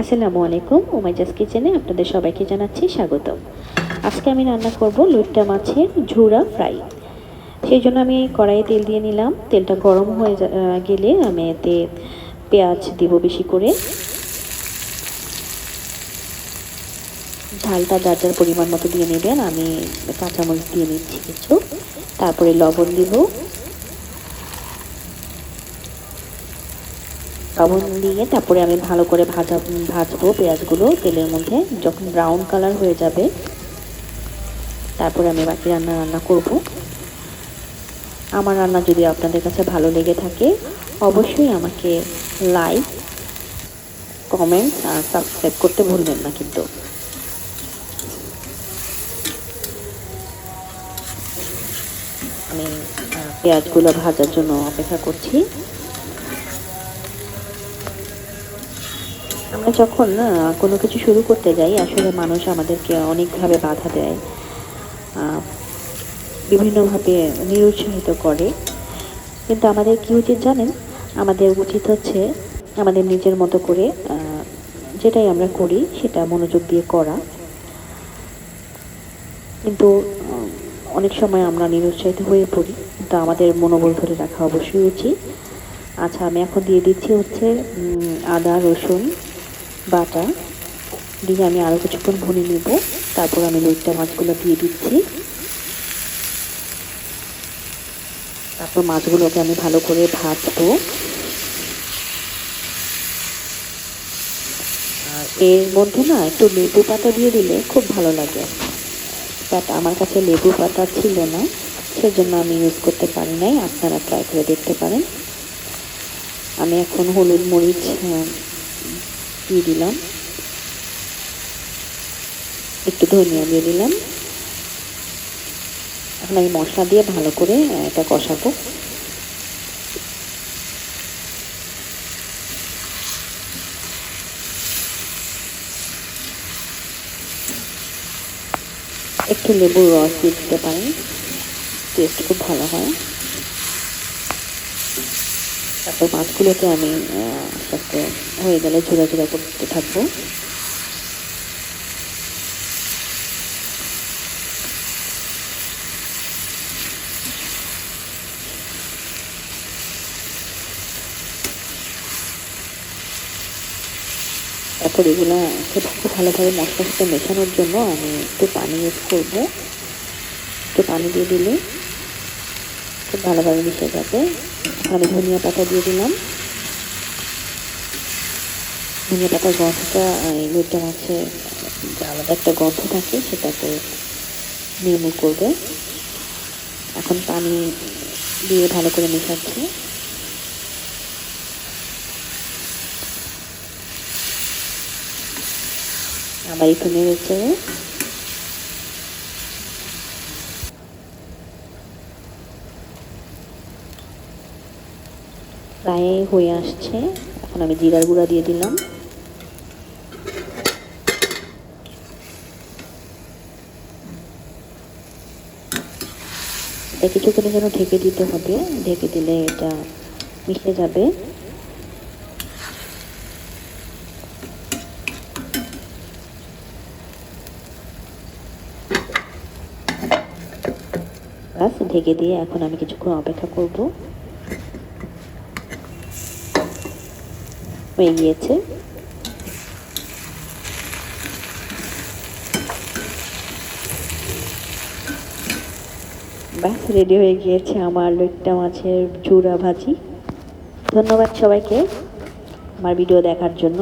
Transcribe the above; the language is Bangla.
আসসালামু আলাইকুম, উমাইজাস কিচেনে আপনাদের সবাইকে জানাচ্ছি স্বাগতম। আজকে আমি রান্না করব লইট্টা মাছের ঝুরা ফ্রাই। সেই জন্য আমি কড়াইয়ে তেল দিয়ে নিলাম। তেলটা গরম হয়ে গেলে আমি এতে পেঁয়াজ দিব বেশি করে। ঝালটা যার যার পরিমাণ মতো দিয়ে নেবেন। আমি কাঁচামরিচ দিয়ে নিচ্ছি কিছু, তারপরে লবণ দিব। লবণ দিয়ে তারপরে আমি ভালো করে ভাজবো পেঁয়াজগুলো তেলের মধ্যে। যখন ব্রাউন কালার হয়ে যাবে তারপরে আমি বাকি রান্না করব। আমার রান্না যদি আপনাদের কাছে ভালো লেগে থাকে অবশ্যই আমাকে লাইক, কমেন্টস আর সাবস্ক্রাইব করতে ভুলবেন না কিন্তু। আমি পেঁয়াজগুলো ভাজার জন্য অপেক্ষা করছি। আমরা যখন কোনো কিছু শুরু করতে যাই আসলে মানুষ আমাদেরকে অনেকভাবে বাধা দেয়, বিভিন্নভাবে নিরুৎসাহিত করে। কিন্তু আমাদের কি উচিত জানেন? আমাদের উচিত হচ্ছে আমাদের নিজের মতো করে যেটাই আমরা করি সেটা মনোযোগ দিয়ে করা। কিন্তু অনেক সময় আমরা নিরুৎসাহিত হয়ে পড়ি, কিন্তু আমাদের মনোবল ধরে রাখা অবশ্যই উচিত। আচ্ছা, আমি এখন দিয়ে দিচ্ছি হচ্ছে আদা রসুন বাটা দিয়ে আমি আরও কিছুক্ষণ ভুনে নেব। তারপর আমি লইট্টা মাছগুলো দিয়ে দিচ্ছি। তারপর মাছগুলোকে আমি ভালো করে ভাজবো। আর এর মধ্যে না একটু লেবু পাতা দিয়ে দিলে খুব ভালো লাগে, বাট আমার কাছে লেবু পাতা ছিল না, সেজন্য আমি ইউজ করতে পারি নাই। আপনারা ট্রাই করে দেখতে পারেন। আমি এখন হলুদ মরিচ দিয়ে দিলাম, একটু ধনিয়া দিয়ে দিলাম। এখন আমি মশলা দিয়ে ভালো করে এটা কষাবো। একটু লেবুর রস দিয়ে দিতে পারেন, টেস্ট খুব ভালো হয়। তারপর মাছগুলোকে আমি আস্তে আস্তে হয়ে গেলে ঝোলা ঝোলা করতে থাকবো। তারপর এগুলো খুব ভালোভাবে মশলার সাথে মেশানোর জন্য আমি একটু পানি ইউজ করবো। একটু পানি দিয়ে দিলে খুব ভালোভাবে মিশে যাবে। আমি ধনিয়া পাতা দিয়ে দিলাম। ধনিয়া পাতার গন্ধটা এই লইট্টা মাছে যে আলাদা একটা গন্ধ থাকে সেটাকে নির্মূল করবে। এখন পানি দিয়ে ভালো করে মেশাচ্ছি। আবার একটু নেড়েছে। প্রায় হয়ে আসছে। এখন আমি জিরার গুঁড়া দিয়ে দিলাম। এটা কিছুক্ষণের জন্য ঢেকে দিতে হবে, ঢেকে দিলে এটা মিশে যাবে। ব্যাস, ঢেকে দিয়ে এখন আমি কিছুক্ষণ অপেক্ষা করব। হয়ে গিয়েছে। ব্যাস, রেডি হয়ে গিয়েছে আমার লইট্টা মাছের ঝুরা ভাজি। ধন্যবাদ সবাইকে আমার ভিডিও দেখার জন্য।